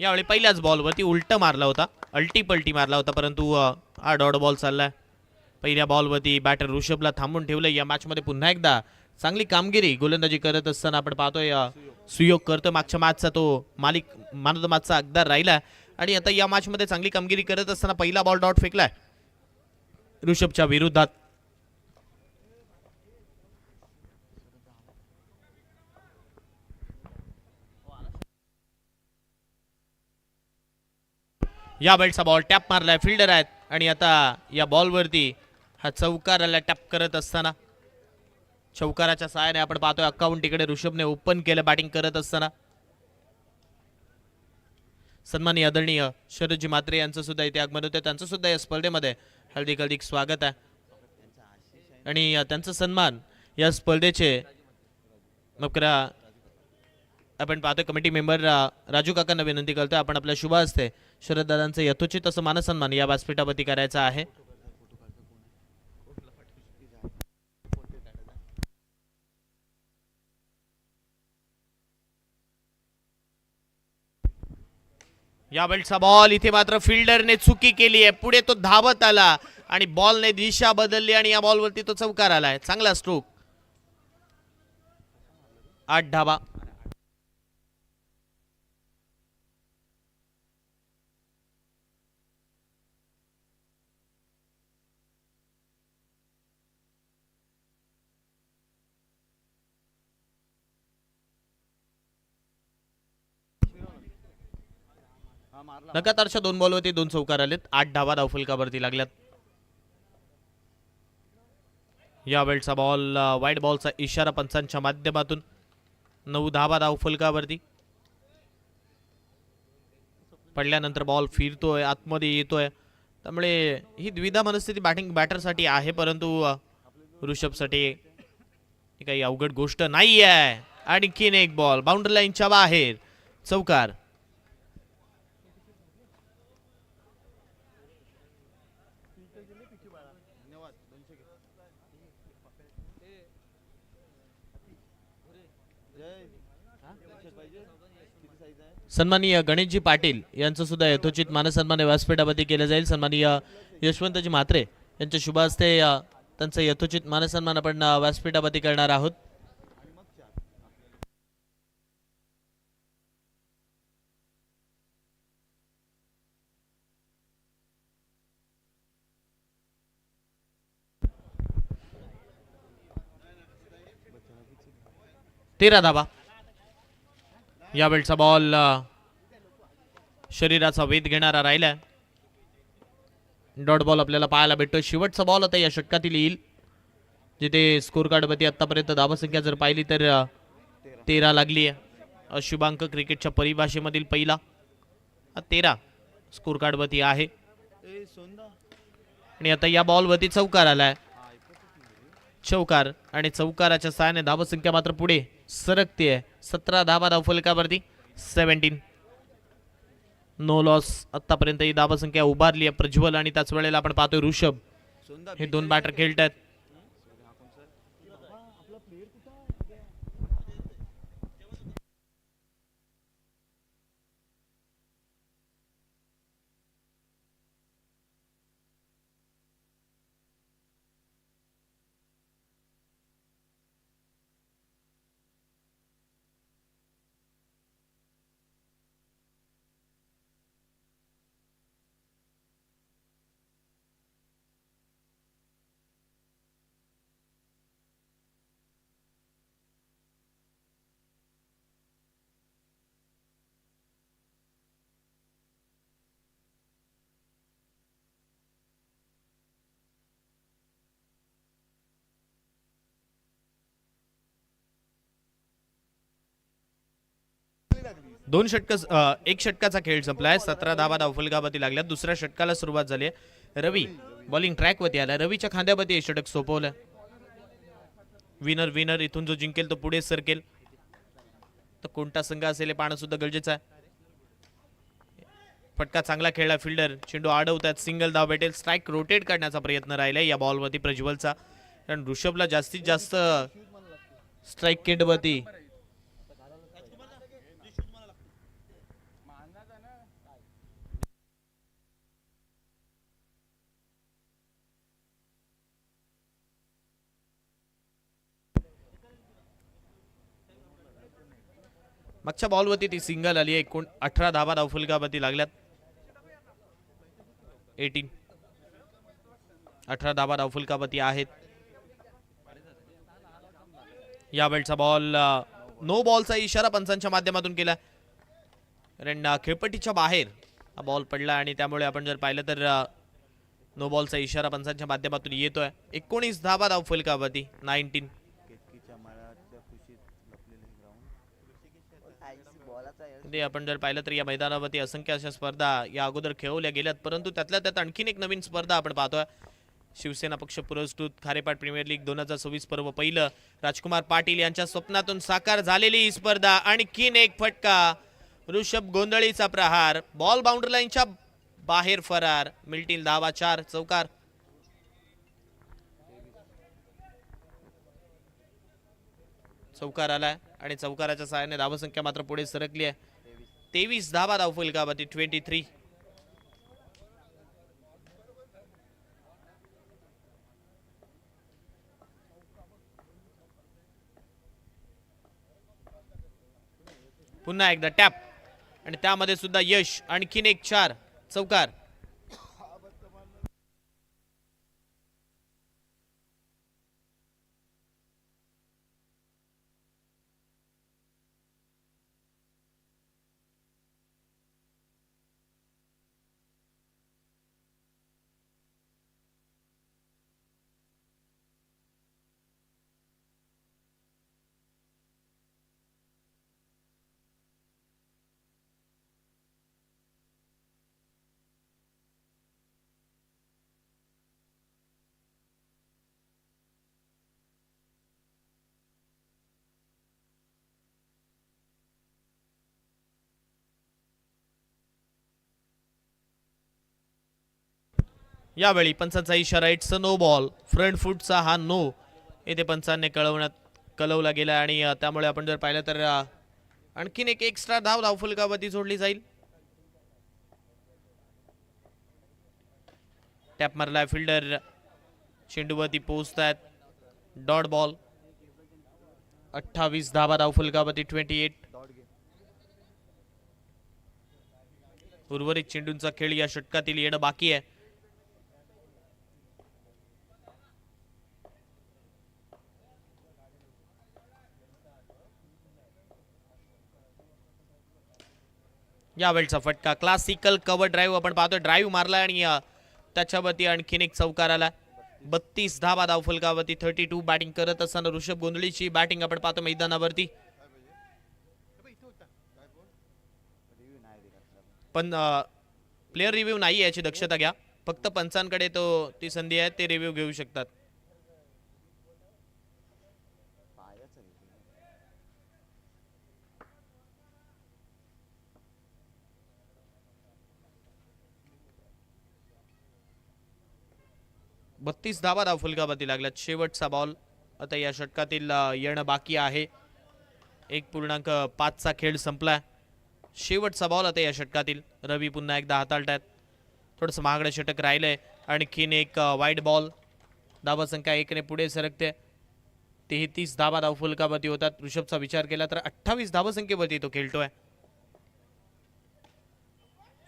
यावेळी पहिल्याच बॉलवरती उलट मारला होता, अल्टी पलटी मारला होता, परंतु हा डॉट बॉल चाललाय. पहिल्या बॉलवरती बॅटर ऋषभला थांबून ठेवलं. या मॅचमध्ये पुन्हा एकदा चांगली कामगिरी गोलंदाजी करत असताना आपण पाहतोय सुयोग करतो. मागच्या मॅचचा तो मालिक मॅन ऑफ द मॅचचा अगदार राहिला आणि आता या मॅचमध्ये चांगली कामगिरी करत असताना पहिला बॉल डॉट फेकलाय ऋषभच्या विरोधात. या बेल्टचा बॉल टॅप मारलाय, फिल्डर आहेत आणि आता या बॉलवरती हा चौकाराला टॅप करत असताना चौकाराच्या सहाय्याने आपण पाहतोय अकाउंट इकडे ऋषभने ओपन केलं बॅटिंग करत असताना. सन्माननीय आदरणीय शरदजी म्हात्रे यांचं सुद्धा इथे आगमन होते, त्यांचं सुद्धा या स्पर्धेमध्ये हार्दिक हार्दिक स्वागत आहे आणि त्यांचा सन्मान या स्पर्धेचे आपण पाहतोय कमिटी मेंबर राजू काकांना विनंती करतोय आपण आपल्या शुभ हस्ते शरद दादांचं यथोचित असं मानसन्मान या व्यासपीठावरती करायचा आहे. या बेल्टचा बॉल इथे मात्र फिल्डरने चुकी केली आहे, पुढे तो धावत आला आणि बॉलने दिशा बदलली आणि या बॉलवरती तो चौकार आलाय. चांगला स्ट्रोक, 8 धावा. लगातारच्या 2 बॉलवरती 2 चौकार आलेत, 8 धावा धावफलकावरती लागल्यात. या वेळचा बॉल वाईड बॉलचा इशारा पंचांच्या माध्यमातून 9 धावा धावफलकावरती. पडल्यानंतर बॉल फिरतोय, आतमध्ये येतोय, त्यामुळे ही द्विधा मनस्थिती बॅटरसाठी आहे, परंतु ऋषभसाठी काही अवघड गोष्ट नाही आहे. आणखीन एक बॉल बाउंड्री लाईनच्या बाहेर, चौकार. सन्माननीय गणेशजी पाटील यांचं सुद्धा यथोचित मानसन्मान व्यासपीठावरती केलं जाईल. सन्माननीय यशवंतजी म्हात्रे यांच्या शुभ हस्ते त्यांचं यथोचित मानसन्मान आपण व्यासपीठावरती करणार आहोत. तेरा धावा. या वेळचा बॉल शरीराचा वेध घेणारा राहिला. डॉट बॉल आपल्याला पाहायला भेटतो. शेवटचा बॉल आता या षटकातील येईल, जिथे स्कोर कार्ड वरती आतापर्यंत धावसंख्या जर पाहिली तर 13 लागली आहे. शुभांक क्रिकेटच्या परिभाषेमधील पहिला 13 स्कोर कार्ड वरती आहे आणि आता या बॉल वरती चौकार आलाय, चौकार आणि चौकाराच्या सहाय्याने धावसंख्या मात्र पुढे सरकते. 17 धावा धावफलकावरती, 17. No loss. आतापर्यंत ही धावसंख्या उभारली आहे प्रज्वल आणि त्याच वेळेला आपण पाहतोय ऋषभ, हे 2 बॅटर खेळत आहेत. एक षटकाचा खेळ संपलाय. 17 धावा धावफलकावरती लागल्या. दुसऱ्या षटकाला सुरुवात झाली आहे. रवी बॉलिंग ट्रॅक वरती आला. रवीच्या खांद्यावरती हे षटक सोपवलं. विनर इथून जो जिंकेल तो पुढे सरकेल. तर कोणता संघ असेल हे पाहणं सुद्धा गरजेचं आहे. फटका चांगला खेळला फिल्डर, चेंडू अडवतात, सिंगल धाव भेटेल. स्ट्राइक रोटेट करण्याचा प्रयत्न राहिलाय या बॉलवरती प्रज्वलचा, कारण ऋषभला जास्तीत जास्त स्ट्राइक केंडवरती मागच्या बॉलवरती ती सिंगल आली आहे. 18 धावा धावफलकावरती लागल्यात. 18 धावा धावफलकावरती आहेत. या वेळचा बॉल नो बॉलचा इशारा पंचांच्या माध्यमातून केला, कारण खेळपट्टीच्या बाहेर हा बॉल पडला आणि त्यामुळे आपण जर पाहिलं तर नो बॉलचा इशारा पंचांच्या माध्यमातून येतोय. 19 धावा धावफलकावरती. 19. आपण जर पाहिलं तर या मैदानावरती असंख्य अशा स्पर्धा या अगोदर खेळवल्या गेल्यात, परंतु त्यातल्या त्यात आणखीन एक नवीन स्पर्धा आपण पाहतोय. शिवसेना पक्ष पुरस्कृत खारेपाट प्रीमियर लीग 2026 पर्व पहिलं राजकुमार पाटील यांच्या स्वप्नातून साकार झालेली ही स्पर्धा. आणखीन एक फटका. ऋषभ गोंधळीचा प्रहार. बॉल बाउंड्री लाईनच्या बाहेर फरार. मिळतील धावा 4. चौकार. चौकार आलाय आणि चौकाराच्या सहाय्याने धावसंख्या मात्र पुढे सरकली आहे. 23 धावा धावफलकावरती. 23. पुन्हा एकदा टॅप आणि त्यामध्ये सुद्धा यश. आणखीन एक 4. चौकार. यावेळी पंचांचा इशारा. It's a no ball. Front फुटचा हा नो येथे पंचांनी कळवला गेला आणि त्यामुळे आपण जर पाहिलं तर आणखीन एक एक्स्ट्रा धाव धावफलकावरती जोडली जाईल. टॅप मारलाय फिल्डर. चेंडूवरती पोहोचतायत. Dot ball. 28 धावा धावफलकावरती. 28. उर्वरित चेंडूंचा खेळ या षटकातील येणं बाकी आहे. यावेळचा फटका. क्लासिकल कव्हर ड्राईव्ह आपण पाहतोय. ड्राईव्ह मारला आणि त्याच्यावरती आणखीन एक चौकार आला. 32 धावा धावफलकावरती. 32. बॅटिंग करत असताना ऋषभ गोंधळीची बॅटिंग आपण पाहतो मैदानावरती. पण प्लेयर रिव्ह्यू नाही याची दक्षता घ्या. फक्त पंचांकडे ती संधी आहे, ते रिव्ह्यू घेऊ शकतात. बत्तीस धावा धावफलकावरती लागल्यात. शेवटचा बॉल आता या षटकातील येणं बाकी आहे. 1.5चा खेळ संपलाय. शेवटचा बॉल आता या षटकातील. रवी पुन्हा एकदा हाताळतायत. थोडंसं महागडं षटक राहिलंय. आणखीन एक वाईड बॉल. धावा संख्या 1 ने पुढे सरकते. 33 धावा धावफलकावरती होतात. ऋषभचा विचार केला तर 28 धावसंख्येवरती तो खेळतोय.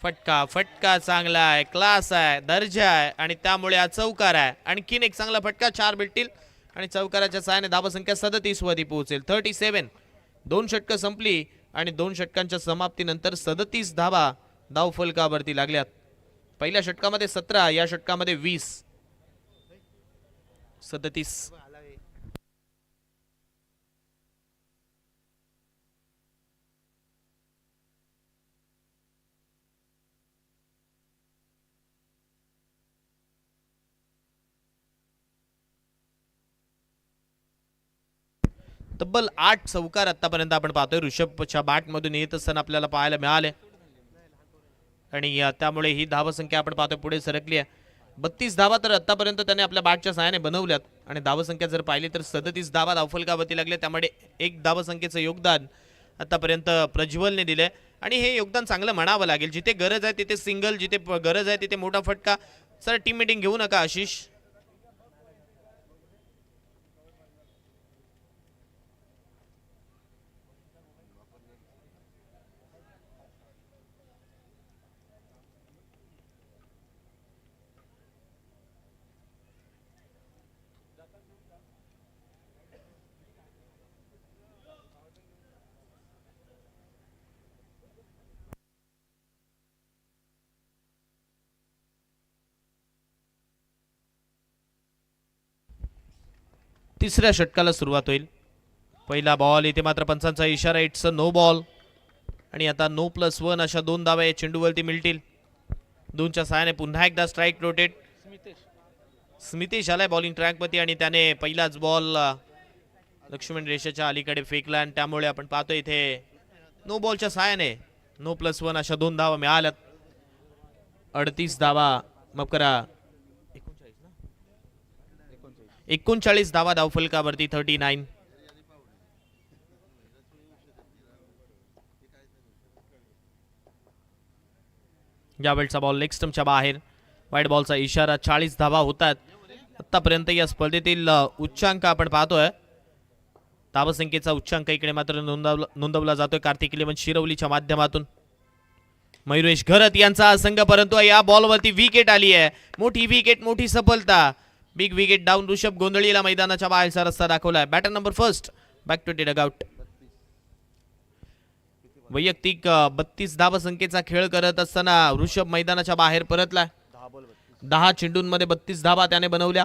फटका. फटका चांगला आहे, क्लास आहे, दर्जा आहे आणि त्यामुळे हा चौकार आहे. आणखीन एक चांगला फटका. 4 भेटतील आणि चौकाराच्या सहाय्याने धावसंख्या 37 वरती पोहोचेल. 37. 2 षटकं संपली आणि 2 षटकांच्या समाप्तीनंतर 37 धावा धावफलकावरती लागल्यात. पहिल्या षटकामध्ये 17, या षटकामध्ये 20. 37. तब्बल 8 चौकार आतापर्यंत आपण पाहतोय ऋषभच्या बॅटमधून येत असताना आपल्याला पाहायला मिळाले आणि त्यामुळे ही धावसंख्या आपण पाहतोय पुढे सरकली आहे. 32 धावा तर आतापर्यंत त्याने आपल्या बॅटच्या सहाय्याने बनवल्यात आणि धावसंख्या जर पाहिली तर 37 धावा धावफलकावरती लागले. त्यामुळे एक धावसंख्येचं योगदान आतापर्यंत प्रज्वलने दिले आणि हे योगदान चांगलं म्हणावं लागेल. जिथे गरज आहे तिथे सिंगल, जिथे गरज आहे तिथे मोठा फटका. सर टीम मीटिंग घेऊ नका आशिष. तिसऱ्या षटकाला सुरुवात होईल. पहिला बॉल, इथे मात्र पंचांचा इशारा, इट्स अ नो बॉल. आणि आता नो +1 अशा 2 धावा या चेंडूवरती मिळतील. 2च्या सहाय्याने पुन्हा एकदा स्ट्राईक रोटेट. स्मितेश आलाय बॉलिंग ट्रॅकवरती आणि त्याने पहिलाच बॉल लक्ष्मण रेषेच्या अलीकडे फेकला आणि त्यामुळे आपण पाहतोय इथे नो बॉलच्या सहाय्याने नो +1 अशा 2 धावा मिळाल्यात. 38 धावा माफ करा 39 धावा धावफलकावरती 39. यावेळचा बॉल लेग स्टंपच्या बाहेर. वाईड बॉलचा इशारा. 40 धावा होतात आतापर्यंत या स्पर्धेतील उच्चांक आपण पाहतोय. धावसंख्येचा उच्चांक इकडे मात्र नोंदवला जातोय कार्तिक इलेव्हन शिरवलीच्या माध्यमातून. मयुरेश घरत यांचा संघ, परंतु या बॉलवरती विकेट आली आहे. मोठी विकेट, मोठी सफलता. Big wicket down. ऋषभ गोंधळीला मैदानाच्या बाहेरचा रस्ता दाखवलाय. Batter number first back to dugout. वैयक्तिक 32 धावसंख्येचा खेळ करत असताना ऋषभ मैदानाच्या बाहेर परतला. 10 चेंडूंमध्ये 32 धावा त्याने बनवल्या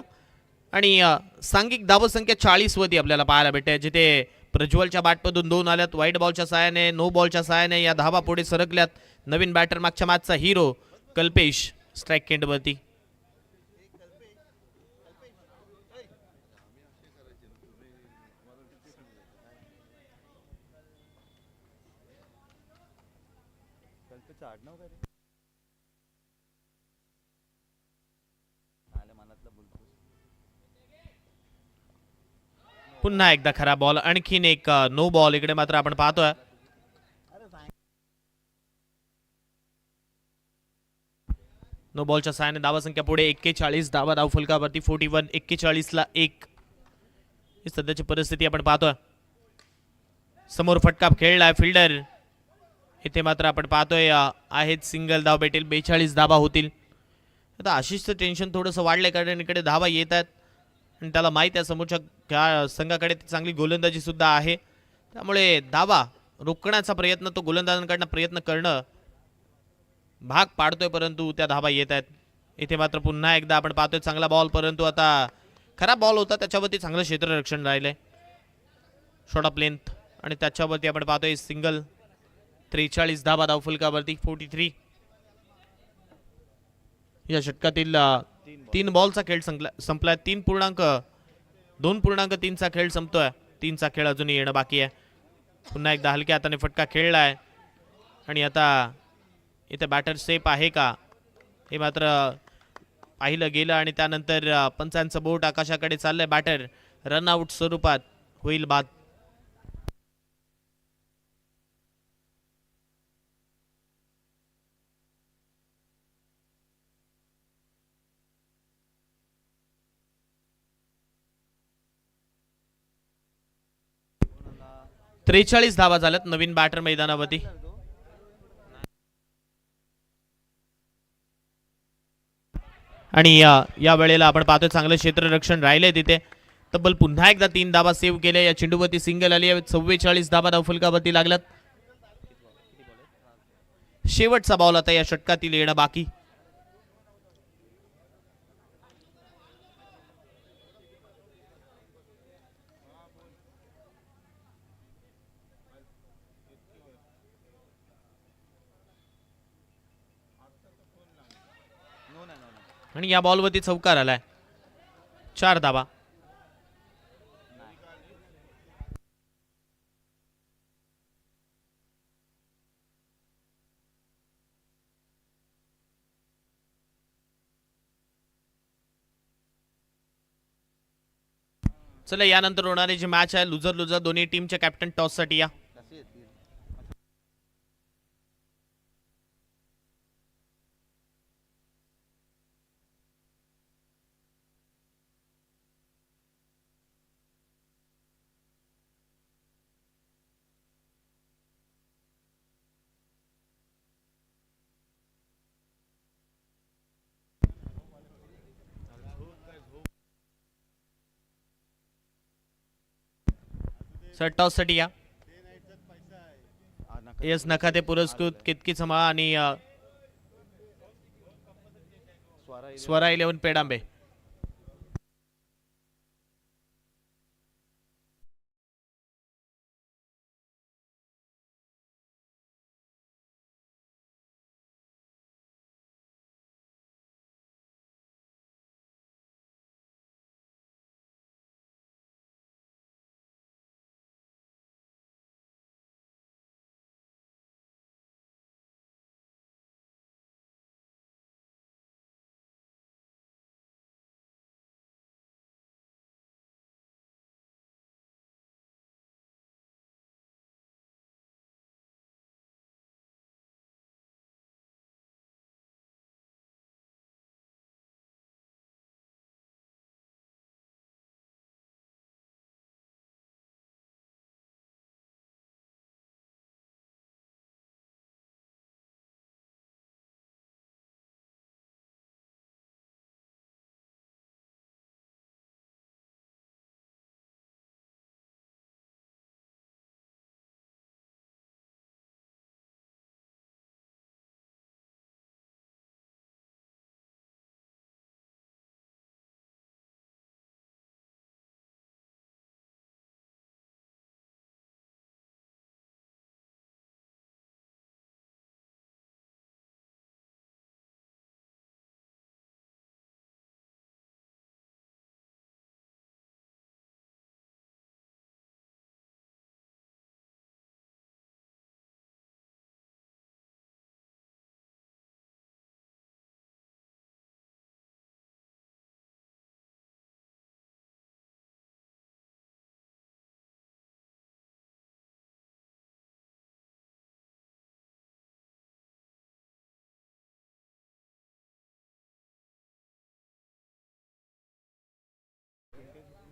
आणि सांघिक धावसंख्या 40 वरती आपल्याला पाहायला भेटते, जिथे प्रज्वलच्या बॅटमधून 2 आल्यात. व्हाईट बॉलच्या सहाय्याने, नो बॉलच्या सहाय्याने या धावा पुढे सरकल्यात. नवीन बॅटर, मागच्या मॅचचा हिरो कल्पेश स्ट्राईक केंडवरती. पुन्हा एकदा खरा बॉल, आणखीन एक नो बॉल. इकडे मात्र आपण पाहतोय नो बॉलच्या सहाय्याने धावसंख्या पुढे 41 धावा धावफलकावरती 41. 41ला 1 ही सध्याची परिस्थिती आपण पाहतोय. समोर फटका खेळलाय फिल्डर. इथे मात्र आपण पाहतोय आहेत सिंगल धाव भेटेल. 42 धावा होतील. आता आशिषचं टेन्शन थोडंसं वाढलंय, कारण इकडे धावा येत आहेत आणि त्याला माहिती आहे समोरच्या संघाकडे चांगली गोलंदाजी सुद्धा आहे. त्यामुळे धावा रोखण्याचा प्रयत्न, तो गोलंदाजांकडनं प्रयत्न करणं भाग पाडतोय, परंतु त्या धावा येत आहेत. इथे मात्र पुन्हा एकदा आपण पाहतोय चांगला बॉल, परंतु आता खराब बॉल होता त्याच्यावरती चांगलं क्षेत्ररक्षण राहिलंय. शॉर्ट ऑफ लेंथ आणि त्याच्यावरती आपण पाहतोय सिंगल. 43 धावा धावफलकावरती 43. या षटकातील 3 बॉलचा खेळ संपलाय. 2.3चा खेळ संपतोय. 3चा खेळ अजूनही येणं बाकी आहे. पुन्हा एकदा हलक्या हाताने फटका खेळलाय आणि आता इथे बॅटर सेफ आहे का हे मात्र पाहिलं गेलं आणि त्यानंतर पंचांचं बोट आकाशाकडे चाललंय. बॅटर रनआउट स्वरूपात होईल बाद. त्रेचाळीस धावा झाल्यात नवीन बॅटर मैदानावरती. आणि या वेळेला आपण पाहतोय चांगलं क्षेत्ररक्षण राहिलंय तिथे. तब्बल पुन्हा एकदा 3 धावा सेव्ह केल्या. या चेंडूवरती सिंगल आली आहे. 44 धावा धावफलकावरती लागल्यात. शेवटचा बॉल आता या षटकातील येणं बाकी. आणि या बॉलवरती चौकार आलाय. 4 धावा. चला यानंतर होणारी जी मॅच आहे लुझर लुझर दोन्ही टीमच्या कॅप्टन टॉस साठी या. सर टॉस साठी या. येस नखाते पुरस्कृत कितकी समा आणि स्वरा 11 पेडांबे.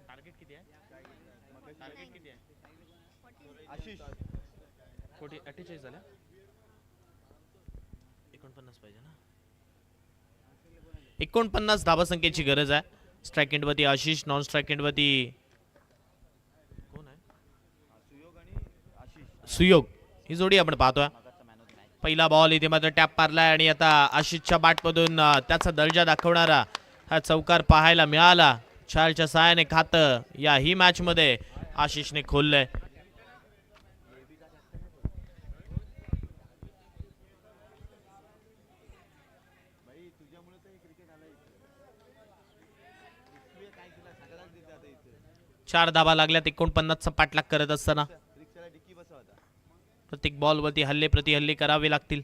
टार्गेट किती आहे? टार्गेट किती आहे? आशिष 48 झाल्या. 49 पाहिजे ना. 49 धाबा संख्येची गरज आहे. स्ट्राइक एंडवरती आशिष, नॉन स्ट्राइक एंडवरती कोण आहे? सुयोग. ही जोडी आपण पाहतोय. पहिला बॉल इथे मात्र टॅप मारलाय आणि आता आशिषच्या बॅटमधून त्याचा दर्जा दाखवणारा हा चौकार पाहायला मिळाला. 4च्या सहाय्याने खातं या ही मॅच मध्ये आशिषने खोललंय. चार धाबा लागल्यात 49चा पाठलाग करत असताना प्रत्येक बॉलवरती हल्ले प्रति हल्ले करावे लागतील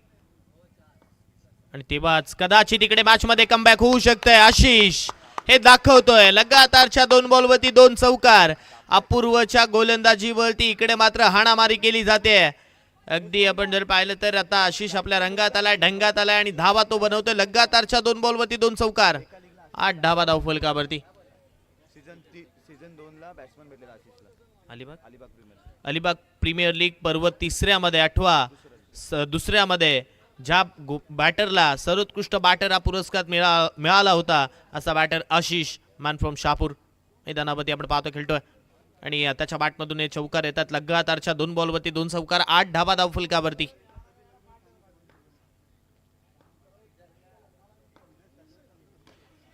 आणि तेव्हाच कदाचित इकडे मॅच मध्ये कमबॅक होऊ शकतंय. आशिष हे दाखवतोय लगातारच्या 2 बॉलवरती 2 चौकार. अपूर्वच्या गोलंदाजीवरती इकडे मात्र हाणामारी केली जाते. अगदी आपण जर पाहिलं तर आता आशिष आपल्या रंगात आलाय, ढंगात आलाय आणि धावा तो बनवतोय. लगातारच्या 2 बॉलवरती 2 चौकार, 8 धावा धावफलकावरती. सीझन 2 ला बॅट्समन भेटलेला आशिषला अलिबाग प्रीमियर लीग पर्व 3ऱ्या मध्ये 8वा दुसऱ्यामध्ये ज्या बॅटरला सर्वोत्कृष्ट बॅटर हा पुरस्कार मिळाला होता असा batter Ashish man from Shahapur मैदानावरती आपण पाहतो खेळतोय आणि त्याच्या बॅटमधून हे चौकार येतात. लगातारच्या 2 बॉलवरती 2 चौकार, 8 धावा धावफलकावरती.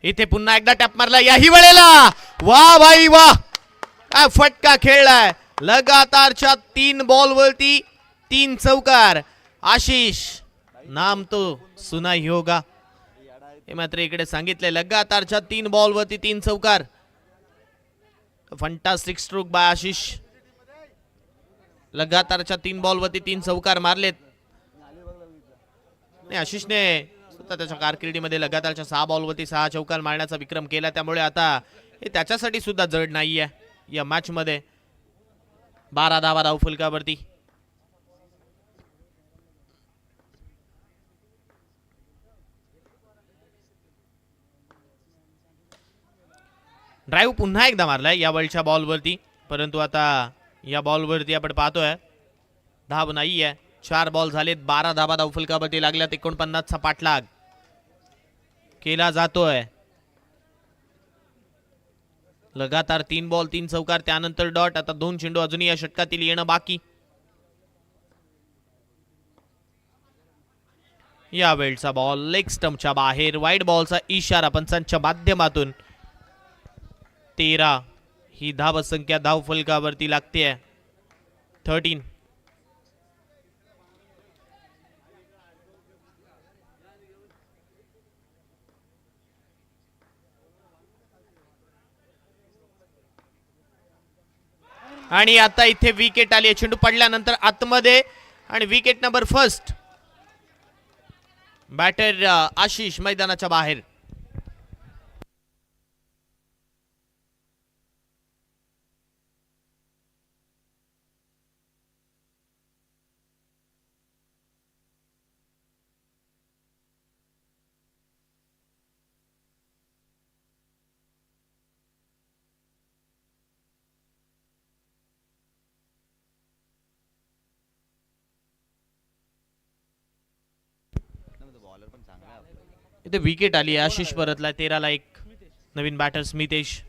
इथे पुन्हा एकदा टॅप मारला याही वेळेला. वा भाई वा, काय फटका खेळलाय. लगातारच्या 3 बॉलवरती 3 चौकार. आशिष नाम तो सुना ही होगा. हे मात्र इकडे सांगितले लगातारच्या 3 बॉलवरती 3 चौकार. Fantastic stroke by Ashish. लगातारच्या 3 बॉलवरती 3 चौकार मारलेत. आशिषने स्वतः त्याच्या कारकिर्दीमध्ये लगातारच्या 6 बॉलवरती 6 चौकार मारण्याचा विक्रम केला. त्यामुळे आता हे त्याच्यासाठी सुद्धा जड नाहीये या मॅच मध्ये. 12 धावा धावफलकावरती. ड्राइव्ह पुन्हा एकदा मारलाय या बॉलच्या बॉलवरती, परंतु आता या बॉलवरती आपण पाहतोय धाव नाहीये. 4 बॉल झालेत, 12 धावा धावफलकावरती लागल्यात. 49चा पाठलाग केला जातोय. लगातार 3 बॉल 3 चौकार, त्यानंतर डॉट. आता 2 चेंडू अजूनही या षटकातील येणं बाकी. या वेळचा बॉल लेग स्टंपच्या बाहेर, वाईड बॉलचा इशारा पंचांच्या माध्यमातून. 13 ही धाव संख्या धाव फलकावरती लागते. 13. आणि आता इथे विकेट आली. चेंडू पडल्यानंतर आतमध्ये आणि wicket number first. Batter Ashish मैदानाच्या बाहेर. इथे विकेट आली. आशिष परतला. 13 ला 1. नवीन बॅटर स्मितेश.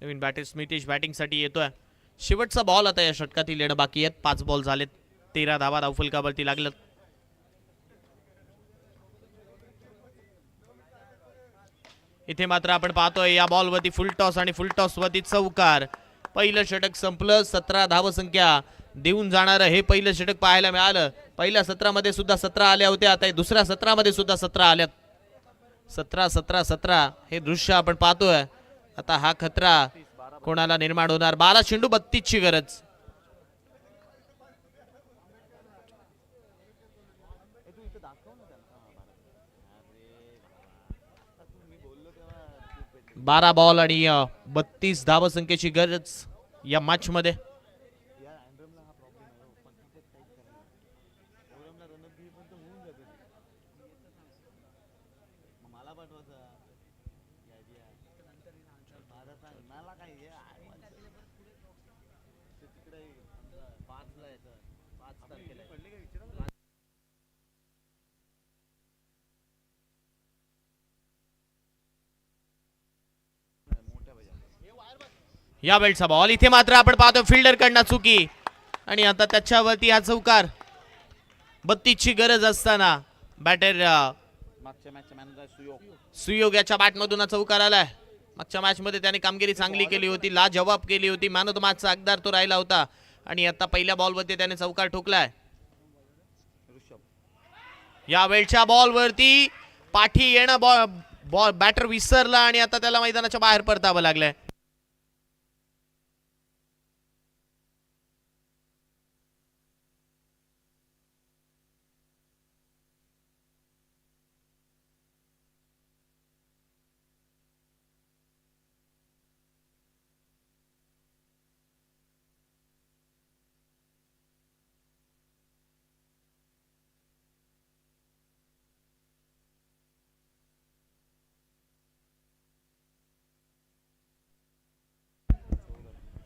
नवीन बॅटर स्मितेश बॅटिंगसाठी येतोय. शेवटचा बॉल आता या षटकातील येणं बाकी आहेत. 5 बॉल झालेत. 13 धावा धावफलकावरती लागलं. इथे मात्र आपण पाहतोय या बॉलवरती फुल टॉस आणि फुल टॉस वरती चौकार. पहिलं षटक संपलं. 17 धावसंख्या देऊन जाणार हे पहिलं षटक पाहायला मिळालं. पहिल्या सत्रामध्ये सुद्धा 17 आल्या होत्या. आता दुसऱ्या सत्रामध्ये सुद्धा 17 आल्यात. 17-17-17 हे दृश्य आपण पाहतोय. आता हा खतरा कोणाला निर्माण होणार. 12 चेंडू 32 ची गरज. बारा बॉल आणि 32 धावसंख्येची गरज या मॅच मध्ये. या वेळचा बॉल इथे मात्र आपण पाहतो फिल्डर कडनं चुकी आणि आता त्याच्यावरती हा चौकार. 32 ची गरज असताना बॅटर सुयोग याच्या बॅटमधून हा चौकार आलाय. मागच्या मॅच मध्ये त्याने कामगिरी चांगली केली होती. लाजवाब केली होती. मॅन ऑफ द मॅचचा हकदार तो राहिला होता आणि आता पहिल्या बॉलवरती त्याने चौकार ठोकलाय. या वेळच्या बॉलवरती पाठी येणं बॉल बॅटर विसरला आणि आता त्याला मैदानाच्या बाहेर परतावं लागलंय.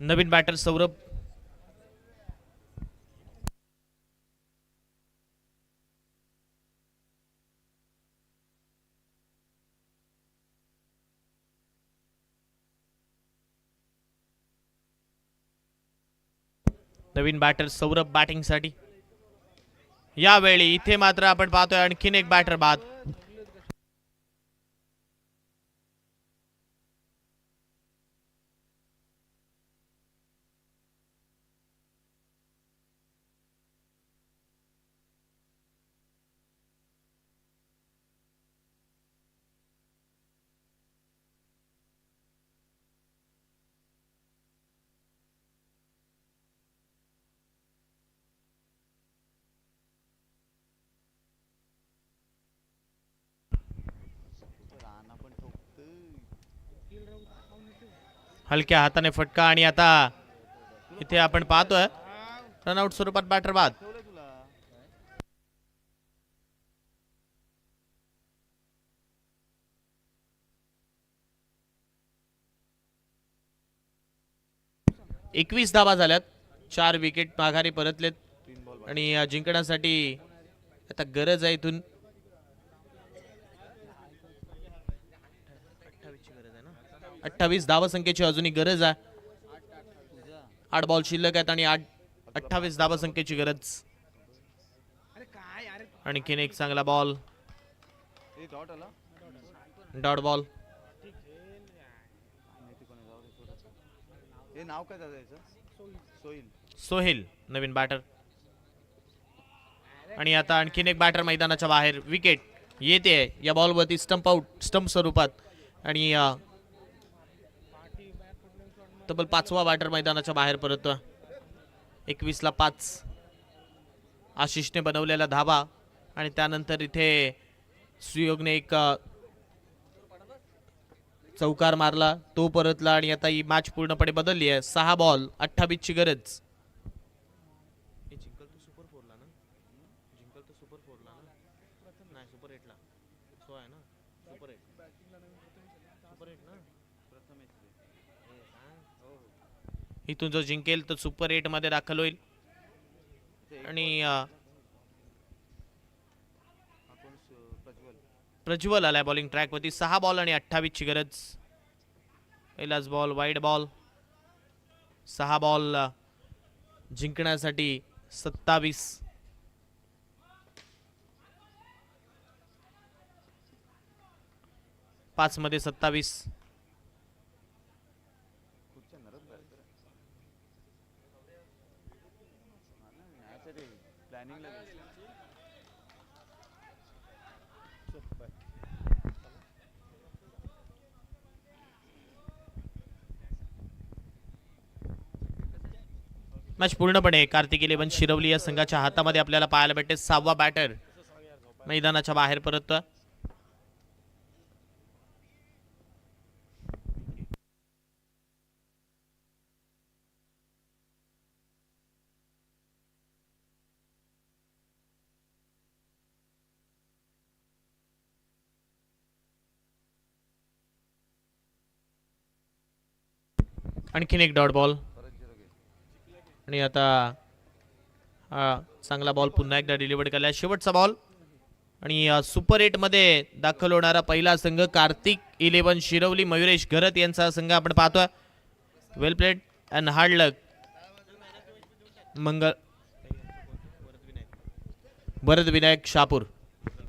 नवीन बॅटर सौरभ. नवीन बॅटर सौरभ बॅटिंग साठी. यावेळी इथे मात्र आपण पाहतोय आणखीन एक बॅटर बाद. हलक्या हाताने फटका आणि आता इथे आपण पाहतोय रनआउट स्वरूपात बॅटर बाद. एकवीस धावा झाल्यात. 4 विकेट माघारी परतलेत आणि जिंकण्यासाठी आता गरज आहे इथून 28 धावसंख्येची अजूनही गरज आहे. 8 बॉल शिल्लक आहेत आणि 28 धावसंख्येची गरज. आणखीन एक चांगला बॉल, डॉट बॉल. सोहेल नवीन बॅटर. आणि आता आणखीन एक बॅटर मैदानाच्या बाहेर. विकेट येते या बॉलवरती स्टंप आउट, स्टंप स्वरूपात. आणि तब्बल 5वा बॅटर मैदानाच्या बाहेर परत. 21 ला 5 आशिषने बनवलेला धाबा आणि त्यानंतर इथे सुयोगने एक चौकार मारला, तो परतला आणि आता ही मॅच पूर्णपणे बदलली आहे. 6 बॉल 28 ची गरज. इथून जो जिंकेल तो सुपर 8 मध्ये दाखल होईल. आणि प्रज्वल आलाय बॉलिंग ट्रॅक वरती. 6 बॉल आणि 28 ची गरज. पहिलाच बॉल वाईड बॉल. 6 बॉल जिंकण्यासाठी 27. 5 मध्ये 27. मॅच पूर्णपणे कार्तिक 11 शिरवली या संघाच्या हातामध्ये आपल्याला पाहायला भेटते. 6वा बॅटर मैदानाच्या बाहेर परत. आणखीन एक डॉट बॉल. आणि आता चांगला बॉल पुन्हा एकदा डिलिव्हर्ड केला. शेवटचा बॉल आणि सुपर 8 मध्ये दाखल होणारा पहिला संघ कार्तिक 11 शिरवली. मयुरेश घरत यांचा संघ आपण पाहतोय. Well played and hard luck. Bharat Vinayak Shapur.